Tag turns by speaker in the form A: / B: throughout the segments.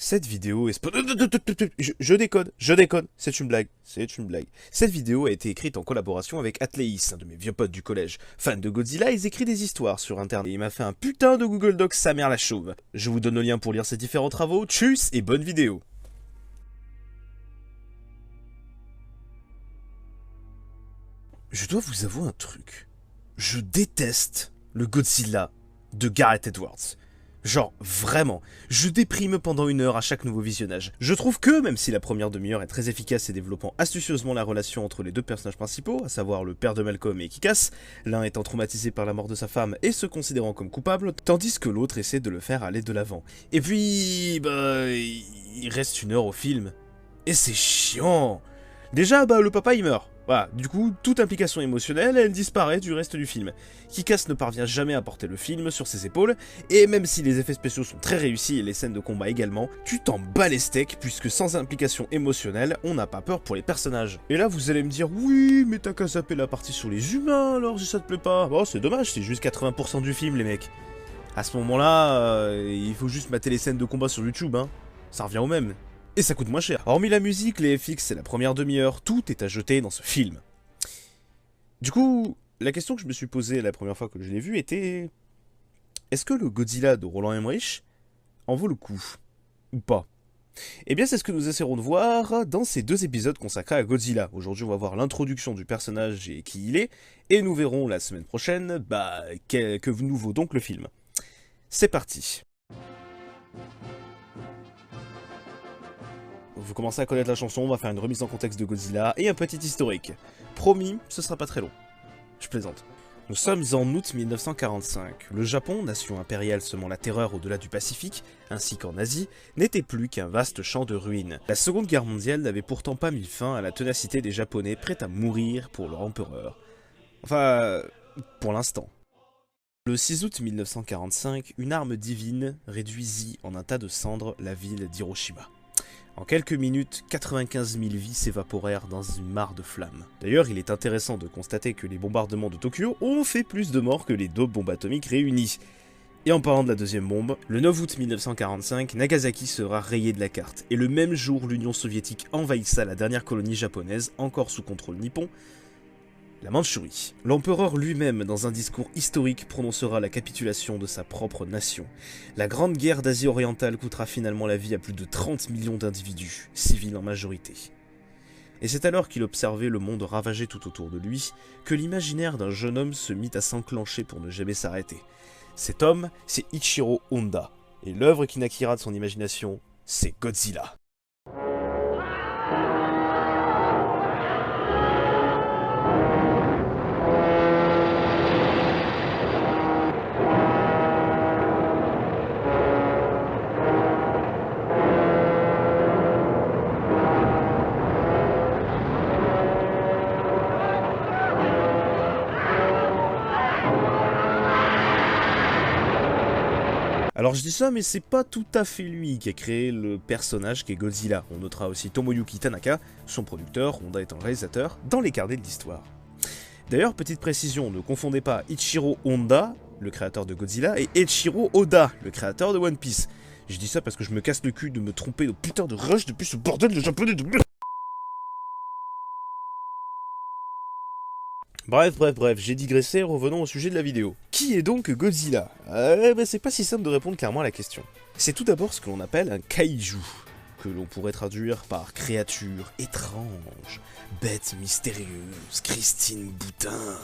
A: Cette vidéo est je déconne, c'est une blague. Cette vidéo a été écrite en collaboration avec Atleis, un de mes vieux potes du collège. Fan de Godzilla, ils écrivent des histoires sur internet et il m'a fait un putain de Google Docs sa mère la chauve. Je vous donne le lien pour lire ses différents travaux, tchuss et bonne vidéo. Je dois vous avouer un truc. Je déteste le Godzilla de Gareth Edwards. Genre, vraiment, je déprime pendant 1 heure à chaque nouveau visionnage. Je trouve que, même si la première demi-heure est très efficace et développant astucieusement la relation entre les deux personnages principaux, à savoir le père de Malcolm et Kick-Ass, l'un étant traumatisé par la mort de sa femme et se considérant comme coupable, tandis que l'autre essaie de le faire aller de l'avant. Et puis, il reste 1 heure au film. Et c'est chiant. Déjà, le papa il meurt. Voilà, du coup, toute implication émotionnelle, elle disparaît du reste du film. Kick-Ass ne parvient jamais à porter le film sur ses épaules, et même si les effets spéciaux sont très réussis et les scènes de combat également, tu t'en bats les steaks puisque sans implication émotionnelle, on n'a pas peur pour les personnages. Et là, vous allez me dire, oui, mais t'as qu'à zapper la partie sur les humains alors si ça te plaît pas. Oh, c'est dommage, c'est juste 80% du film, les mecs. À ce moment-là, il faut juste mater les scènes de combat sur YouTube, hein. Ça revient au même. Et ça coûte moins cher. Hormis la musique, les FX et la première demi-heure, tout est à jeter dans ce film. Du coup, la question que je me suis posée la première fois que je l'ai vu était... Est-ce que le Godzilla de Roland Emmerich en vaut le coup? Ou pas? Eh bien, c'est ce que nous essaierons de voir dans ces 2 épisodes consacrés à Godzilla. Aujourd'hui, on va voir l'introduction du personnage et qui il est, et nous verrons la semaine prochaine, que nous vaut donc le film. C'est parti. Vous commencez à connaître la chanson, on va faire une remise en contexte de Godzilla et un petit historique. Promis, ce sera pas très long. Je plaisante. Nous sommes en août 1945. Le Japon, nation impériale semant la terreur au-delà du Pacifique, ainsi qu'en Asie, n'était plus qu'un vaste champ de ruines. La Seconde Guerre mondiale n'avait pourtant pas mis fin à la ténacité des Japonais prêts à mourir pour leur empereur. Enfin, pour l'instant. Le 6 août 1945, une arme divine réduisit en un tas de cendres la ville d'Hiroshima. En quelques minutes, 95 000 vies s'évaporèrent dans une mare de flammes. D'ailleurs, il est intéressant de constater que les bombardements de Tokyo ont fait plus de morts que les 2 bombes atomiques réunies. Et en parlant de la deuxième bombe, le 9 août 1945, Nagasaki sera rayé de la carte, et le même jour, l'Union soviétique envahissa la dernière colonie japonaise, encore sous contrôle nippon, la Mandchourie. L'empereur lui-même, dans un discours historique, prononcera la capitulation de sa propre nation. La Grande Guerre d'Asie orientale coûtera finalement la vie à plus de 30 millions d'individus, civils en majorité. Et c'est alors qu'il observait le monde ravagé tout autour de lui, que l'imaginaire d'un jeune homme se mit à s'enclencher pour ne jamais s'arrêter. Cet homme, c'est Ichiro Honda, et l'œuvre qui naquira de son imagination, c'est Godzilla. Alors je dis ça, mais c'est pas tout à fait lui qui a créé le personnage qui est Godzilla. On notera aussi Tomoyuki Tanaka, son producteur, Honda étant réalisateur, dans les carnets de l'histoire. D'ailleurs, petite précision, ne confondez pas Ichiro Honda, le créateur de Godzilla, et Eiichiro Oda, le créateur de One Piece. Je dis ça parce que je me casse le cul de me tromper de putain de rush depuis ce bordel de japonais de merde. Bref, j'ai digressé, revenons au sujet de la vidéo. Qui est donc Godzilla? C'est pas si simple de répondre clairement à la question. C'est tout d'abord ce que l'on appelle un kaiju, que l'on pourrait traduire par créature étrange, bête mystérieuse, Christine Boutin.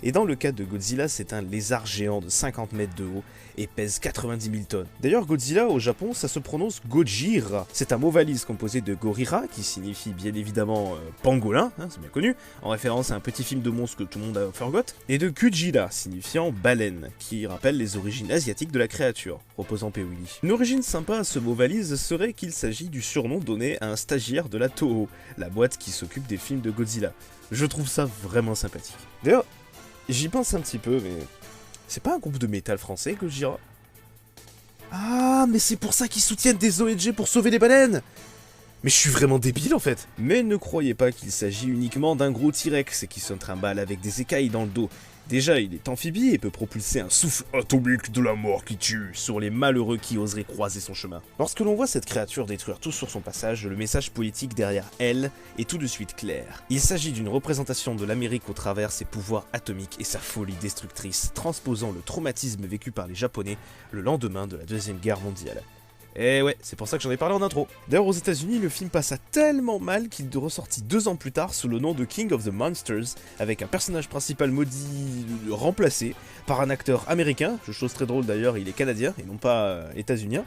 A: Et dans le cas de Godzilla, c'est un lézard géant de 50 mètres de haut et pèse 90 000 tonnes. D'ailleurs, Godzilla, au Japon, ça se prononce Gojira. C'est un mot valise composé de Gorira, qui signifie bien évidemment pangolin, hein, c'est bien connu, en référence à un petit film de monstre que tout le monde a forgot, et de Kujira, signifiant baleine, qui rappelle les origines asiatiques de la créature, proposant Pewili. Une origine sympa à ce mot valise serait qu'il s'agit du surnom donné à un stagiaire de la Toho, la boîte qui s'occupe des films de Godzilla. Je trouve ça vraiment sympathique. D'ailleurs, j'y pense un petit peu, mais... C'est pas un groupe de métal français, Gojira? Ah, mais c'est pour ça qu'ils soutiennent des ONG pour sauver les baleines! Mais je suis vraiment débile en fait. Mais ne croyez pas qu'il s'agit uniquement d'un gros T-Rex qui se trimballe avec des écailles dans le dos. Déjà, il est amphibie et peut propulser un souffle atomique de la mort qui tue sur les malheureux qui oseraient croiser son chemin. Lorsque l'on voit cette créature détruire tout sur son passage, le message politique derrière elle est tout de suite clair. Il s'agit d'une représentation de l'Amérique au travers ses pouvoirs atomiques et sa folie destructrice, transposant le traumatisme vécu par les Japonais le lendemain de la Deuxième Guerre mondiale. Et ouais, c'est pour ça que j'en ai parlé en intro. D'ailleurs, aux États-Unis, le film passa tellement mal qu'il est ressorti 2 ans plus tard sous le nom de King of the Monsters, avec un personnage principal maudit remplacé par un acteur américain, chose très drôle d'ailleurs, il est canadien et non pas états-unien,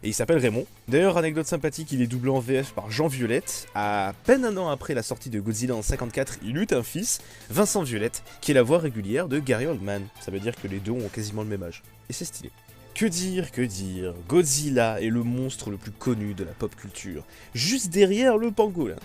A: et il s'appelle Raymond. D'ailleurs, anecdote sympathique, il est doublé en VF par Jean Violette. À peine un an après la sortie de Godzilla en 54, il eut un fils, Vincent Violette, qui est la voix régulière de Gary Oldman. Ça veut dire que les deux ont quasiment le même âge. Et c'est stylé. Que dire, Godzilla est le monstre le plus connu de la pop culture, juste derrière le pangolin.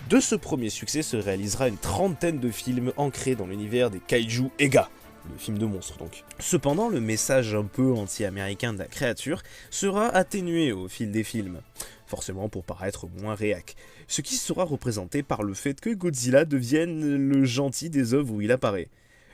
A: De ce premier succès se réalisera une trentaine de films ancrés dans l'univers des kaiju Ega, le film de monstres donc. Cependant, le message un peu anti-américain de la créature sera atténué au fil des films, forcément pour paraître moins réac, ce qui sera représenté par le fait que Godzilla devienne le gentil des œuvres où il apparaît.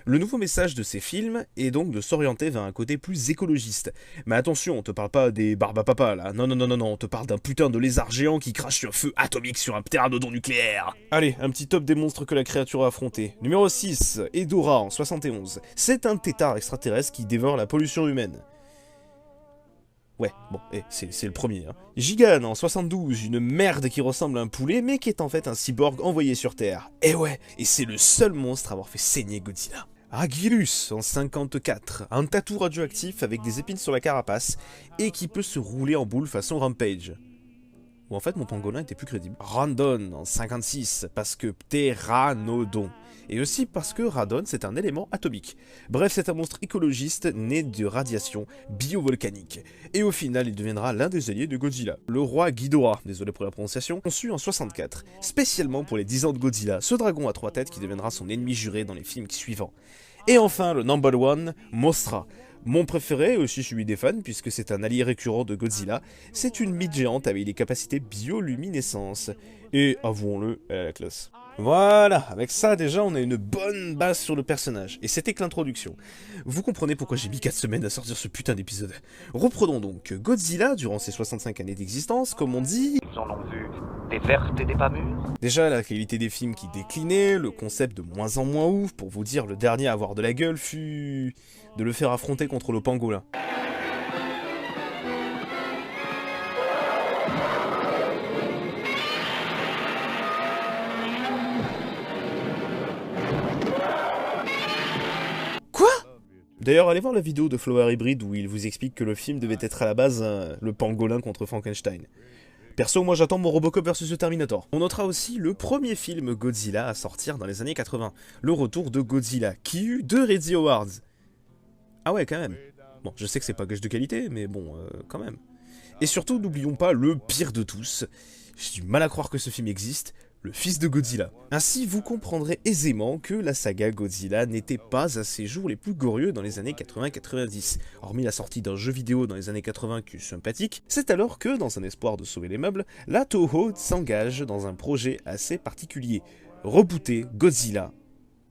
A: Le nouveau message de ces films est donc de s'orienter vers un côté plus écologiste. Mais attention, on te parle pas des barbapapas là, non, on te parle d'un putain de lézard géant qui crache un feu atomique sur un pteranodon nucléaire. Allez, un petit top des monstres que la créature a affronté. Numéro 6, Edora en 71. C'est un tétard extraterrestre qui dévore la pollution humaine. Ouais, bon, c'est le premier. Hein. Gigan en 72, une merde qui ressemble à un poulet, mais qui est en fait un cyborg envoyé sur Terre. Et ouais, et c'est le seul monstre à avoir fait saigner Godzilla. Agilus en 54, un tatou radioactif avec des épines sur la carapace, et qui peut se rouler en boule façon Rampage. Ou en fait mon pangolin était plus crédible. Randon en 56, parce que pteranodon. Et aussi parce que radon c'est un élément atomique. Bref, c'est un monstre écologiste né de radiation biovolcanique. Et au final, il deviendra l'un des alliés de Godzilla. Le roi Ghidorah, désolé pour la prononciation, conçu en 64, spécialement pour les 10 ans de Godzilla, ce dragon à 3 têtes qui deviendra son ennemi juré dans les films suivants. Et enfin, le number one, Mothra. Mon préféré, aussi celui des fans, puisque c'est un allié récurrent de Godzilla, c'est une mythe géante avec des capacités bioluminescence. Et avouons-le, elle a la classe. Voilà, avec ça déjà on a une bonne base sur le personnage, et c'était que l'introduction. Vous comprenez pourquoi j'ai mis 4 semaines à sortir ce putain d'épisode. Reprenons donc, Godzilla, durant ses 65 années d'existence, comme on dit...
B: Ils en ont vu des vertes et des pas mûres.
A: Déjà la qualité des films qui déclinait, le concept de moins en moins ouf, pour vous dire le dernier à avoir de la gueule fut... de le faire affronter contre le pangolin. D'ailleurs, allez voir la vidéo de Flower Hybrid où il vous explique que le film devait être à la base le pangolin contre Frankenstein. Perso, moi j'attends mon Robocop vs The Terminator. On notera aussi le premier film Godzilla à sortir dans les années 80, le retour de Godzilla, qui eut 2 Razzie Awards. Ah ouais, quand même. Bon, je sais que c'est pas gage de qualité, mais bon, quand même. Et surtout, n'oublions pas le pire de tous. J'ai du mal à croire que ce film existe. Le fils de Godzilla. Ainsi, vous comprendrez aisément que la saga Godzilla n'était pas à ses jours les plus glorieux dans les années 80-90. Hormis la sortie d'un jeu vidéo dans les années 80 qui est sympathique, c'est alors que, dans un espoir de sauver les meubles, la Toho s'engage dans un projet assez particulier. Rebooter Godzilla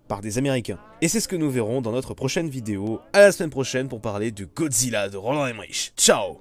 A: par des Américains. Et c'est ce que nous verrons dans notre prochaine vidéo. À la semaine prochaine pour parler de Godzilla de Roland Emmerich. Ciao!